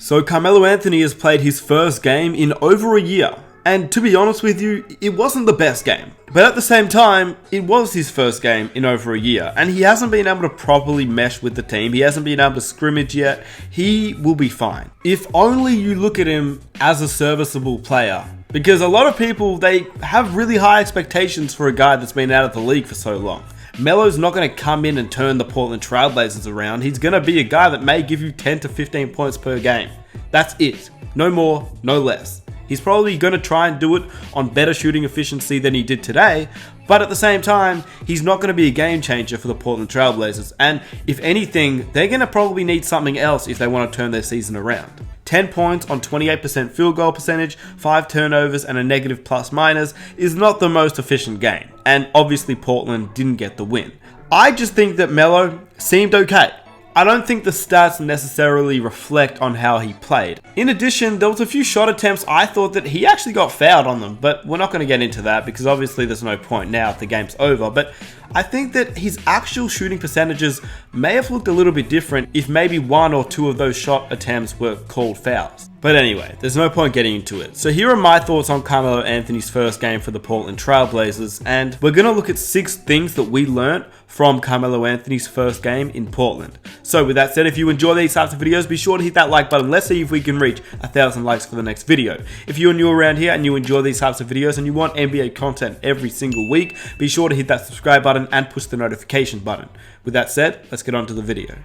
So Carmelo Anthony has played his first game in over a year. And to be honest with you, it wasn't the best game. But at the same time, it was his first game in over a year. And he hasn't been able to properly mesh with the team. He hasn't been able to scrimmage yet. He will be fine. If only you look at him as a serviceable player. Because a lot of people, they have really high expectations for a guy that's been out of the league for so long. Melo's not going to come in and turn the Portland Trailblazers around. He's going to be a guy that may give you 10 to 15 points per game. That's it. No more, no less. He's probably going to try and do it on better shooting efficiency than he did today, but at the same time, he's not going to be a game changer for the Portland Trailblazers. And if anything, they're going to probably need something else if they want to turn their season around. 10 points on 28% field goal percentage, 5 turnovers and a negative plus minus is not the most efficient game. And obviously Portland didn't get the win. I just think that Melo seemed okay. I don't think the stats necessarily reflect on how he played. In addition, there was a few shot attempts I thought that he actually got fouled on them, but we're not going to get into that because obviously there's no point now if the game's over. But I think that his actual shooting percentages may have looked a little bit different if maybe 1 or 2 of those shot attempts were called fouls. But anyway, there's no point getting into it. So here are my thoughts on Carmelo Anthony's first game for the Portland Trailblazers, and we're going to look at 6 things that we learned from Carmelo Anthony's first game in Portland. So with that said, if you enjoy these types of videos, be sure to hit that like button. Let's see if we can reach 1,000 likes for the next video. If you're new around here and you enjoy these types of videos and you want NBA content every single week, be sure to hit that subscribe button and push the notification button. With that said, let's get on to the video.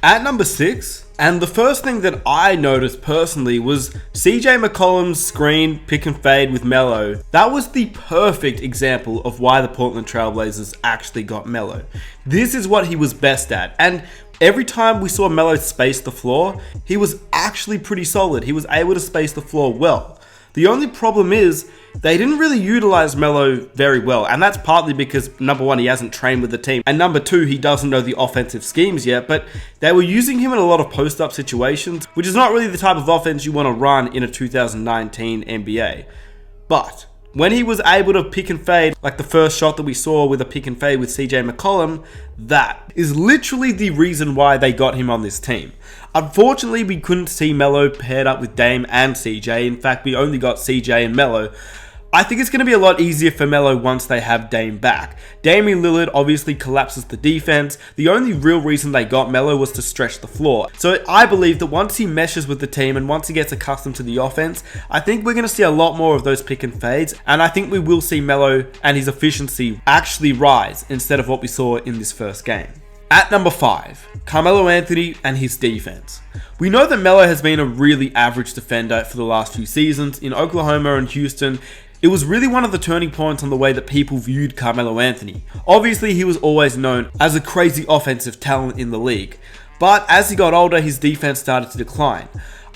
At number 6, and the first thing that I noticed personally was CJ McCollum's screen pick and fade with Melo. That was the perfect example of why the Portland Trailblazers actually got Melo. This is what he was best at, and every time we saw Melo space the floor, he was actually pretty solid. He was able to space the floor well. The only problem is they didn't really utilize Melo very well, and that's partly because number 1, he hasn't trained with the team, and number 2, he doesn't know the offensive schemes yet, but they were using him in a lot of post-up situations, which is not really the type of offense you want to run in a 2019 NBA. But when he was able to pick and fade, like the first shot that we saw with a pick and fade with CJ McCollum, that is literally the reason why they got him on this team. Unfortunately, we couldn't see Melo paired up with Dame and CJ. In fact, we only got CJ and Melo. I think it's going to be a lot easier for Melo once they have Dame back. Damian Lillard obviously collapses the defense. The only real reason they got Melo was to stretch the floor. So I believe that once he meshes with the team and once he gets accustomed to the offense, I think we're going to see a lot more of those pick and fades. And I think we will see Melo and his efficiency actually rise instead of what we saw in this first game. At number 5, Carmelo Anthony and his defense. We know that Melo has been a really average defender for the last few seasons. In Oklahoma and Houston, it was really one of the turning points on the way that people viewed Carmelo Anthony. Obviously, he was always known as a crazy offensive talent in the league, but as he got older, his defense started to decline.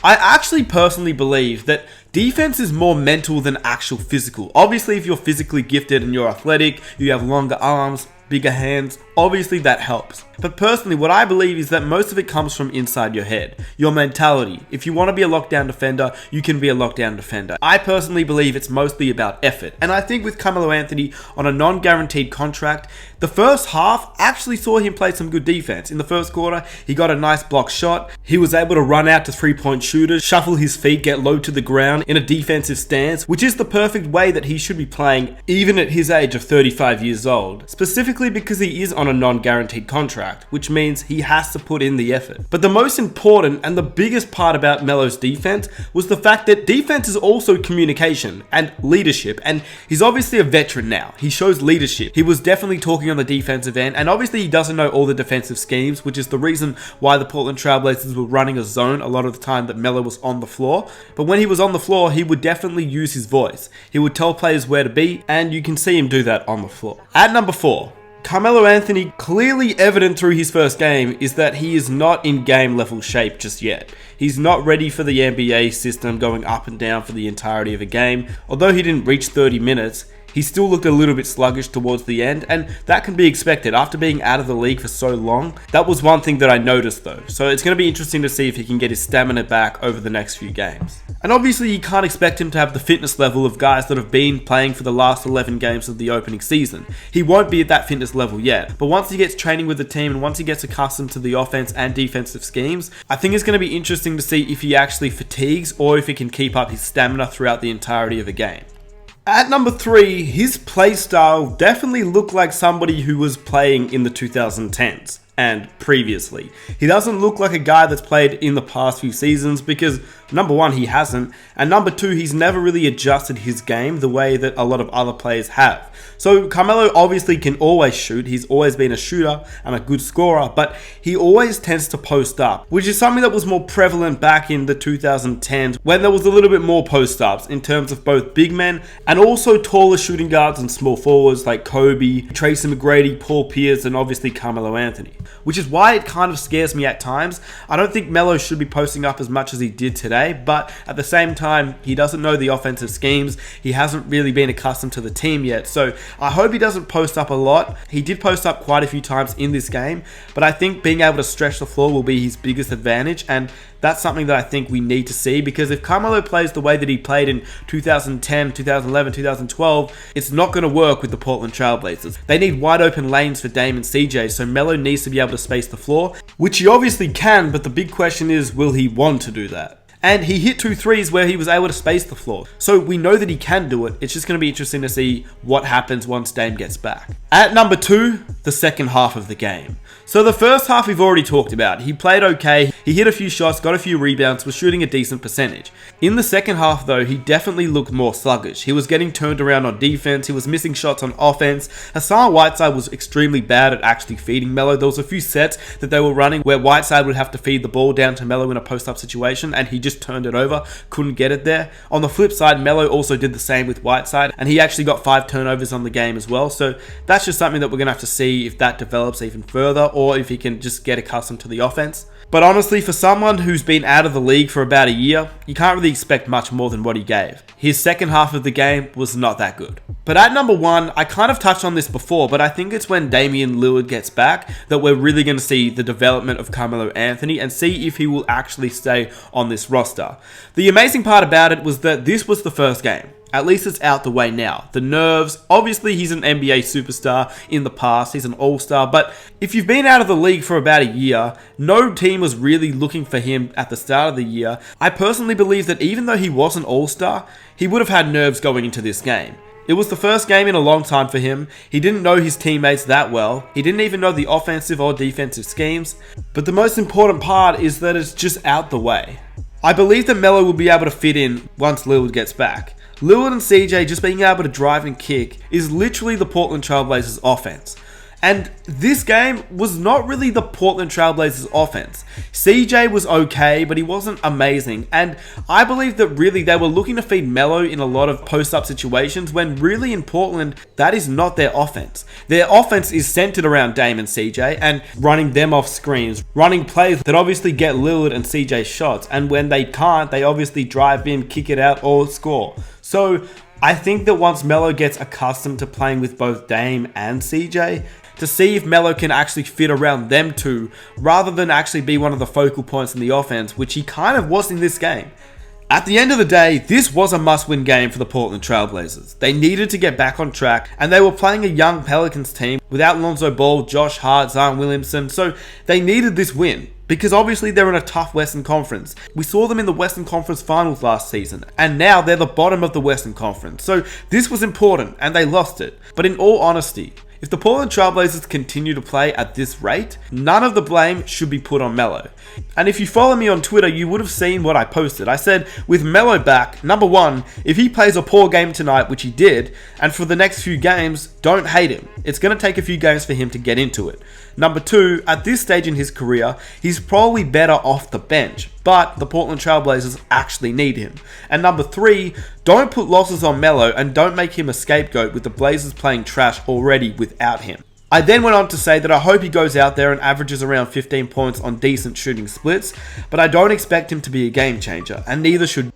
I actually personally believe that defense is more mental than actual physical. Obviously, if you're physically gifted and you're athletic, you have longer arms, bigger hands, obviously that helps. But personally, what I believe is that most of it comes from inside your head, your mentality. If you want to be a lockdown defender, you can be a lockdown defender. I personally believe it's mostly about effort. And I think with Carmelo Anthony on a non-guaranteed contract, the first half actually saw him play some good defense. In the first quarter, he got a nice block shot. He was able to run out to three-point shooters, shuffle his feet, get low to the ground in a defensive stance, which is the perfect way that he should be playing even at his age of 35 years old. Specifically because he is on a non-guaranteed contract, which means he has to put in the effort. But the most important and the biggest part about Melo's defense was the fact that defense is also communication and leadership, and he's obviously a veteran now. He shows leadership. He was definitely talking on the defensive end, and obviously he doesn't know all the defensive schemes, which is the reason why the Portland Trailblazers were running a zone a lot of the time that Melo was on the floor. But when he was on the floor, he would definitely use his voice. He would tell players where to be, and you can see him do that on the floor. At number 4, Carmelo Anthony, clearly evident through his first game, is that he is not in game level shape just yet. He's not ready for the NBA system going up and down for the entirety of a game. Although he didn't reach 30 minutes, he still looked a little bit sluggish towards the end, and that can be expected after being out of the league for so long. That was one thing that I noticed though, so it's going to be interesting to see if he can get his stamina back over the next few games. And obviously you can't expect him to have the fitness level of guys that have been playing for the last 11 games of the opening season. He won't be at that fitness level yet, but once he gets training with the team and once he gets accustomed to the offense and defensive schemes, I think it's going to be interesting to see if he actually fatigues or if he can keep up his stamina throughout the entirety of a game. At number 3, his playstyle definitely looked like somebody who was playing in the 2010s and previously. He doesn't look like a guy that's played in the past few seasons because number 1, he hasn't, and number 2, he's never really adjusted his game the way that a lot of other players have. So Carmelo obviously can always shoot, he's always been a shooter and a good scorer, but he always tends to post up, which is something that was more prevalent back in the 2010s when there was a little bit more post ups in terms of both big men and also taller shooting guards and small forwards like Kobe, Tracy McGrady, Paul Pierce, and obviously Carmelo Anthony. Which is why it kind of scares me at times. I don't think Melo should be posting up as much as he did today, but at the same time, he doesn't know the offensive schemes. He hasn't really been accustomed to the team yet, so I hope he doesn't post up a lot. He did post up quite a few times in this game, but I think being able to stretch the floor will be his biggest advantage, and that's something that I think we need to see, because if Carmelo plays the way that he played in 2010, 2011, 2012, it's not going to work with the Portland Trailblazers. They need wide open lanes for Dame and CJ, so Melo needs to be able to space the floor, which he obviously can, but the big question is, will he want to do that? And he hit 2 threes where he was able to space the floor. So we know that he can do it. It's just going to be interesting to see what happens once Dame gets back. At number 2, the second half of the game. So the first half we've already talked about. He played okay, he hit a few shots, got a few rebounds, was shooting a decent percentage. In the second half though, he definitely looked more sluggish. He was getting turned around on defense, he was missing shots on offense. Hassan Whiteside was extremely bad at actually feeding Melo. There was a few sets that they were running where Whiteside would have to feed the ball down to Melo in a post-up situation and he just turned it over, couldn't get it there. On the flip side, Melo also did the same with Whiteside and he actually got 5 turnovers on the game as well. So that's just something that we're going to have to see if that develops even further or if he can just get accustomed to the offense. But honestly, for someone who's been out of the league for about a year, you can't really expect much more than what he gave. His second half of the game was not that good. But at number 1, I kind of touched on this before, but I think it's when Damian Lillard gets back that we're really going to see the development of Carmelo Anthony and see if he will actually stay on this roster. The amazing part about it was that this was the first game. At least it's out the way now. The nerves, obviously he's an NBA superstar in the past, he's an all-star, but if you've been out of the league for about a year, no team was really looking for him at the start of the year. I personally believe that even though he was an all-star, he would have had nerves going into this game. It was the first game in a long time for him. He didn't know his teammates that well. He didn't even know the offensive or defensive schemes. But the most important part is that it's just out the way. I believe that Melo will be able to fit in once Lillard gets back. Lillard and CJ just being able to drive and kick is literally the Portland Trailblazers offense. And this game was not really the Portland Trailblazers offense. CJ was okay, but he wasn't amazing. And I believe that really they were looking to feed Melo in a lot of post-up situations when really in Portland, that is not their offense. Their offense is centered around Dame and CJ and running them off screens, running plays that obviously get Lillard and CJ shots. And when they can't, they obviously drive in, kick it out, or score. So I think that once Melo gets accustomed to playing with both Dame and CJ, to see if Melo can actually fit around them two, rather than actually be one of the focal points in the offense, which he kind of was in this game. At the end of the day, this was a must-win game for the Portland Trailblazers. They needed to get back on track, and they were playing a young Pelicans team without Lonzo Ball, Josh Hart, Zion Williamson, so they needed this win. Because obviously they're in a tough Western Conference. We saw them in the Western Conference Finals last season, and now they're the bottom of the Western Conference. So this was important, and they lost it. But in all honesty, if the Portland Trailblazers continue to play at this rate, none of the blame should be put on Melo. And if you follow me on Twitter, you would have seen what I posted. I said, with Melo back, number 1, if he plays a poor game tonight, which he did, and for the next few games, don't hate him. It's going to take a few games for him to get into it. Number 2, at this stage in his career, he's probably better off the bench, but the Portland Trailblazers actually need him. And number 3, don't put losses on Melo and don't make him a scapegoat with the Blazers playing trash already without him. I then went on to say that I hope he goes out there and averages around 15 points on decent shooting splits, but I don't expect him to be a game changer, and neither should